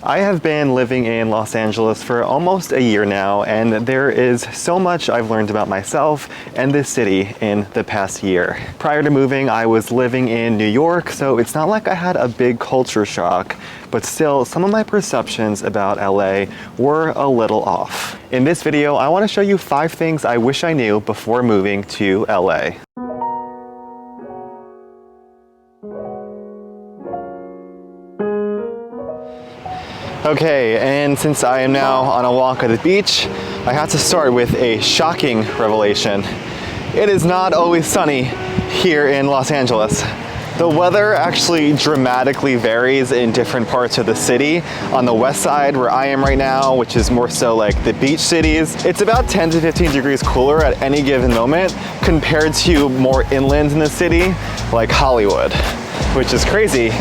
I have been living in Los Angeles for almost a year now, and there is so much I've learned about myself and this city in the past year. Prior to moving, I was living in New York, so it's not like I had a big culture shock, but still, some of my perceptions about LA were a little off. In this video, I want to show you 5 things I wish I knew before moving to LA. Okay, and since I am now on a walk at the beach, I have to start with a shocking revelation. It is not always sunny here in Los Angeles. The weather actually dramatically varies in different parts of the city. On the west side, where I am right now, which is more so like the beach cities, it's about 10 to 15 degrees cooler at any given moment compared to more inland in the city, like Hollywood, which is crazy,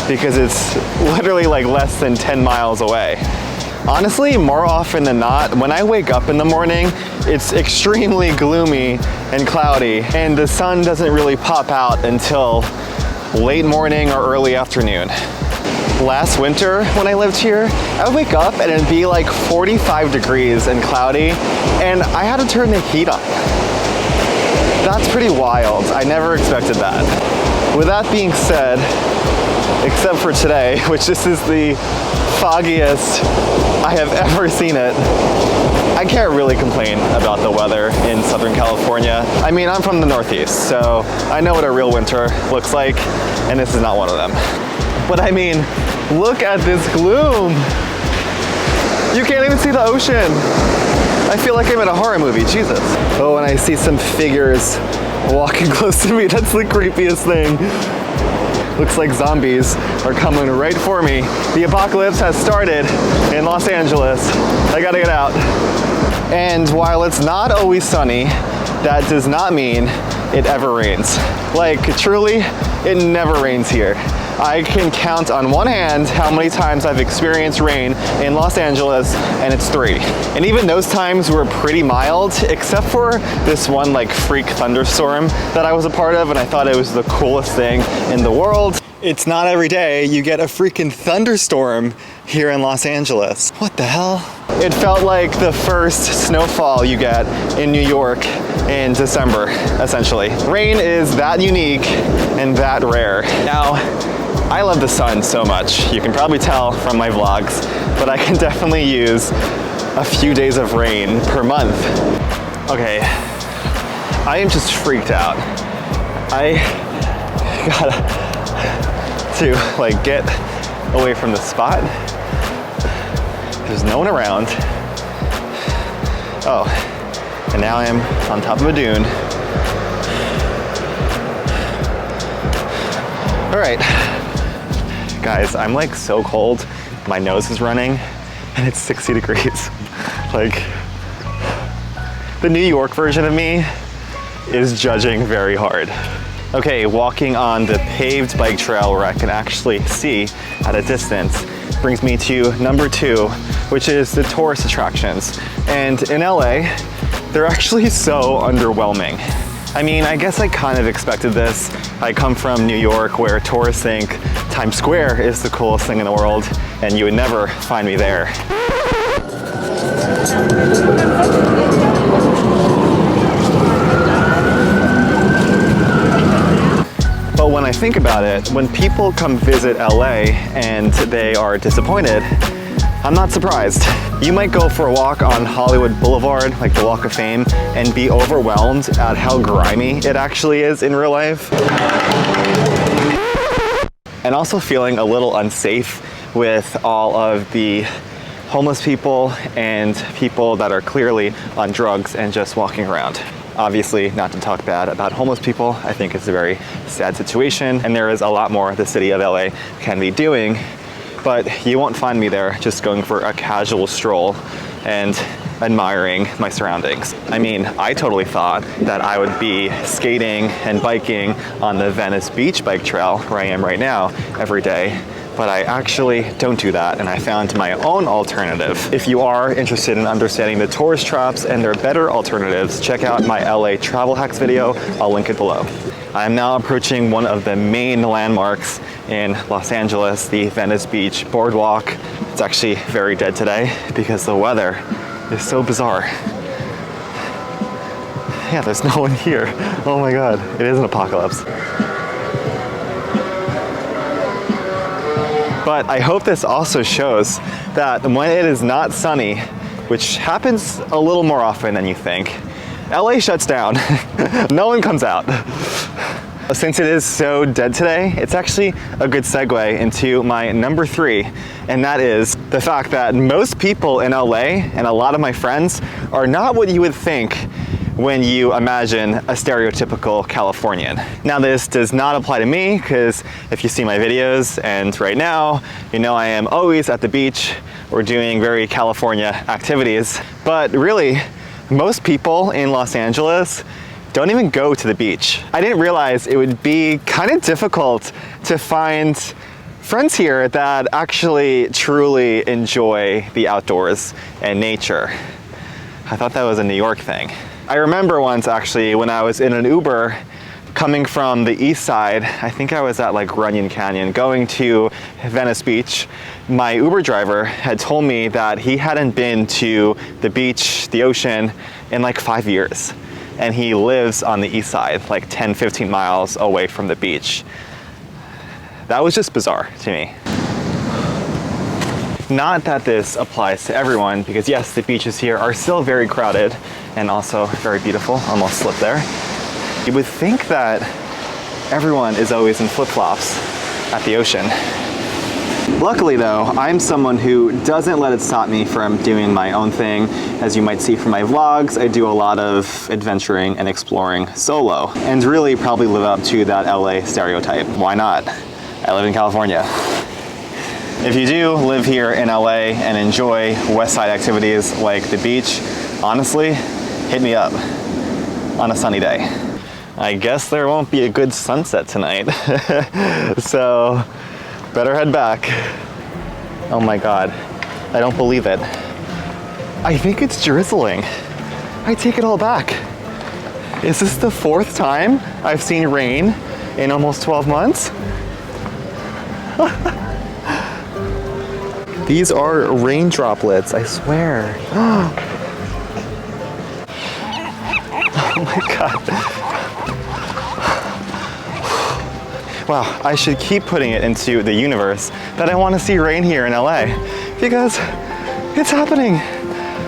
because it's literally like less than 10 miles away. Honestly, more often than not, when I wake up in the morning, it's extremely gloomy and cloudy, and the sun doesn't really pop out until late morning or early afternoon. Last winter, when I lived here, I would wake up and it'd be like 45 degrees and cloudy, and I had to turn the heat on. That's pretty wild. I never expected that. With that being said, except for today, which this is the foggiest I have ever seen it, I can't really complain about the weather in Southern California. I mean, I'm from the Northeast, so I know what a real winter looks like, and this is not one of them. But I mean, look at this gloom. You can't even see the ocean. I feel like I'm in a horror movie, Jesus. Oh, and I see some figures walking close to me. That's the creepiest thing. Looks like zombies are coming right for me. The apocalypse has started in Los Angeles. I gotta get out. And while it's not always sunny, that does not mean it ever rains. Like, truly, it never rains here. I can count on one hand how many times I've experienced rain in Los Angeles, and it's 3. And even those times were pretty mild, except for this one like freak thunderstorm that I was a part of, and I thought it was the coolest thing in the world. It's not every day you get a freaking thunderstorm here in Los Angeles. What the hell? It felt like the first snowfall you get in New York in December, essentially. Rain is that unique and that rare. Now, I love the sun so much. You can probably tell from my vlogs, but I can definitely use a few days of rain per month. Okay, I am just freaked out. I gotta to like get away from the spot. There's no one around. Oh, and now I am on top of a dune. All right. Guys, I'm like so cold, my nose is running, and it's 60 degrees. Like, the New York version of me is judging very hard. Okay, walking on the paved bike trail where I can actually see at a distance brings me to number 2, which is the tourist attractions. And in LA, they're actually so underwhelming. I mean, I guess I kind of expected this. I come from New York, where tourists think Times Square is the coolest thing in the world, and you would never find me there. But when I think about it, when people come visit LA and they are disappointed, I'm not surprised. You might go for a walk on Hollywood Boulevard, like the Walk of Fame, and be overwhelmed at how grimy it actually is in real life. And also feeling a little unsafe with all of the homeless people and people that are clearly on drugs and just walking around. Obviously, not to talk bad about homeless people. I think it's a very sad situation, and there is a lot more the city of LA can be doing. But you won't find me there just going for a casual stroll and admiring my surroundings. I mean, I totally thought that I would be skating and biking on the Venice Beach bike trail where I am right now every day, but I actually don't do that, and I found my own alternative. If you are interested in understanding the tourist traps and their better alternatives, check out my LA travel hacks video. I'll link it below. I am now approaching one of the main landmarks in Los Angeles, the Venice Beach Boardwalk. It's actually very dead today because the weather is so bizarre. Yeah, there's no one here. Oh my God, it is an apocalypse. But I hope this also shows that when it is not sunny, which happens a little more often than you think, LA shuts down. No one comes out. Since it is so dead today, it's actually a good segue into my number 3, and that is the fact that most people in LA and a lot of my friends are not what you would think when you imagine a stereotypical Californian. Now, this does not apply to me because if you see my videos and right now, you know I am always at the beach or doing very California activities. But really, most people in Los Angeles don't even go to the beach. I didn't realize it would be kind of difficult to find friends here that actually truly enjoy the outdoors and nature. I thought that was a New York thing. I remember once actually when I was in an Uber coming from the east side, I think I was at like Runyon Canyon, going to Venice Beach. My Uber driver had told me that he hadn't been to the beach, the ocean, in like 5 years. And he lives on the east side, like 10, 15 miles away from the beach. That was just bizarre to me. Not that this applies to everyone, because yes, the beaches here are still very crowded and also very beautiful. Almost slipped there. You would think that everyone is always in flip-flops at the ocean. Luckily though, I'm someone who doesn't let it stop me from doing my own thing. As you might see from my vlogs, I do a lot of adventuring and exploring solo, and really probably live up to that LA stereotype. Why not? I live in California. If you do live here in LA and enjoy West Side activities like the beach, honestly, hit me up on a sunny day. I guess there won't be a good sunset tonight, so better head back. Oh my God, I don't believe it. I think it's drizzling. I take it all back. Is this the 4th time I've seen rain in almost 12 months? These are rain droplets, I swear. Oh my God. Wow, I should keep putting it into the universe that I want to see rain here in LA, because it's happening.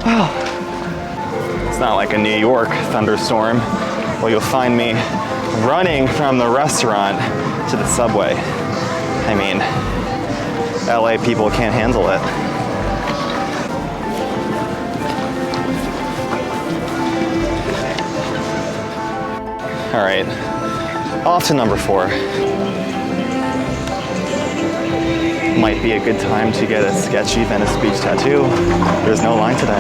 Wow. It's not like a New York thunderstorm where you'll find me running from the restaurant to the subway. I mean, LA people can't handle it. All right, off to number 4. Might be a good time to get a sketchy Venice Beach tattoo. There's no line today.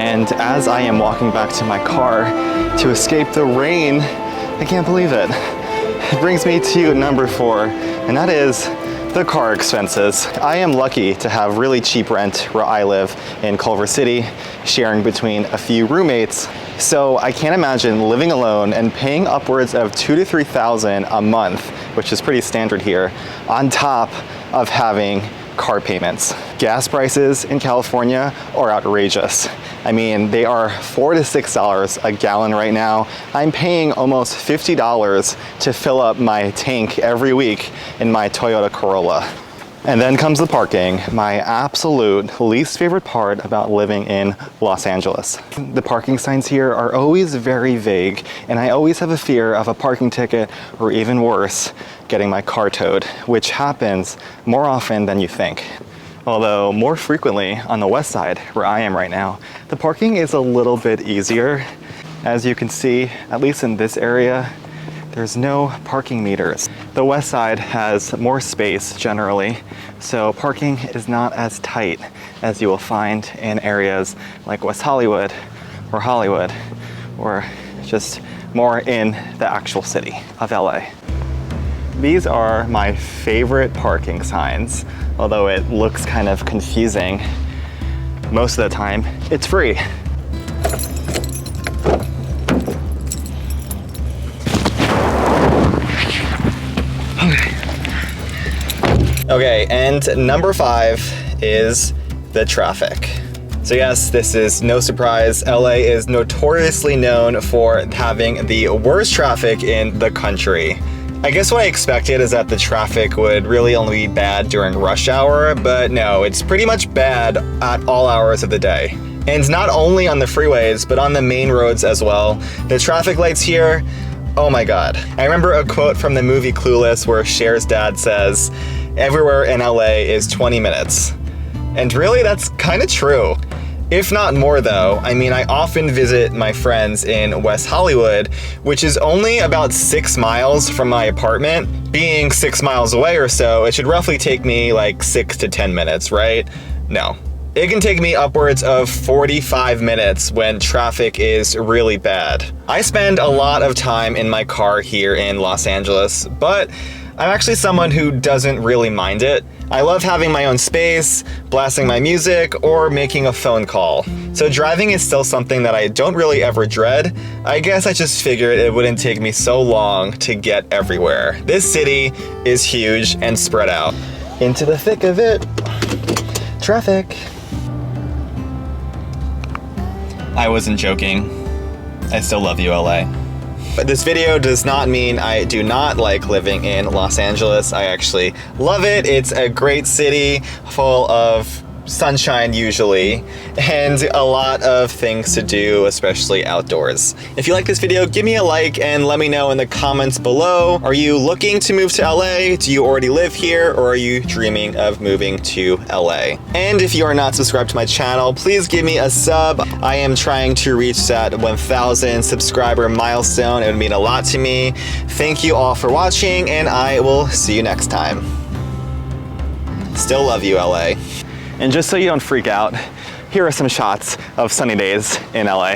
And as I am walking back to my car to escape the rain, I can't believe it. It brings me to number 4, and that is the car expenses. I am lucky to have really cheap rent where I live in Culver City, sharing between a few roommates. So I can't imagine living alone and paying upwards of $2,000 to $3,000 a month, which is pretty standard here, on top of having car payments. Gas prices in California are outrageous. I mean, they are $4 to $6 a gallon right now. I'm paying almost $50 to fill up my tank every week in my Toyota Corolla. And then comes the parking, my absolute least favorite part about living in Los Angeles. The parking signs here are always very vague, and I always have a fear of a parking ticket, or even worse, getting my car towed, which happens more often than you think. Although more frequently on the west side, where I am right now, the parking is a little bit easier. As you can see, at least in this area, there's no parking meters. The west side has more space generally, so parking is not as tight as you will find in areas like West Hollywood, or just more in the actual city of LA. These are my favorite parking signs, although it looks kind of confusing. Most of the time, it's free. Okay, and number 5 is the traffic. So yes, this is no surprise. LA is notoriously known for having the worst traffic in the country. I guess what I expected is that the traffic would really only be bad during rush hour, but no, it's pretty much bad at all hours of the day. And not only on the freeways, but on the main roads as well. The traffic lights here, oh my God. I remember a quote from the movie Clueless where Cher's dad says, "Everywhere in LA is 20 minutes." And really, that's kind of true. If not more though. I mean, I often visit my friends in West Hollywood, which is only about 6 miles from my apartment. Being 6 miles away or so, it should roughly take me like 6 to 10 minutes, right? No. It can take me upwards of 45 minutes when traffic is really bad. I spend a lot of time in my car here in Los Angeles, but I'm actually someone who doesn't really mind it. I love having my own space, blasting my music, or making a phone call. So driving is still something that I don't really ever dread. I guess I just figured it wouldn't take me so long to get everywhere. This city is huge and spread out. Into the thick of it. Traffic. I wasn't joking. I still love you, LA. But this video does not mean I do not like living in Los Angeles. I actually love it. It's a great city full of sunshine usually, and a lot of things to do, especially outdoors. If you like this video, give me a like and let me know in the comments below. Are you looking to move to LA? Do you already live here, or are you dreaming of moving to LA? And if you are not subscribed to my channel, please give me a sub. I am trying to reach that 1,000 subscriber milestone. It would mean a lot to me. Thank you all for watching, and I will see you next time. Still love you, LA. And just so you don't freak out, here are some shots of sunny days in LA.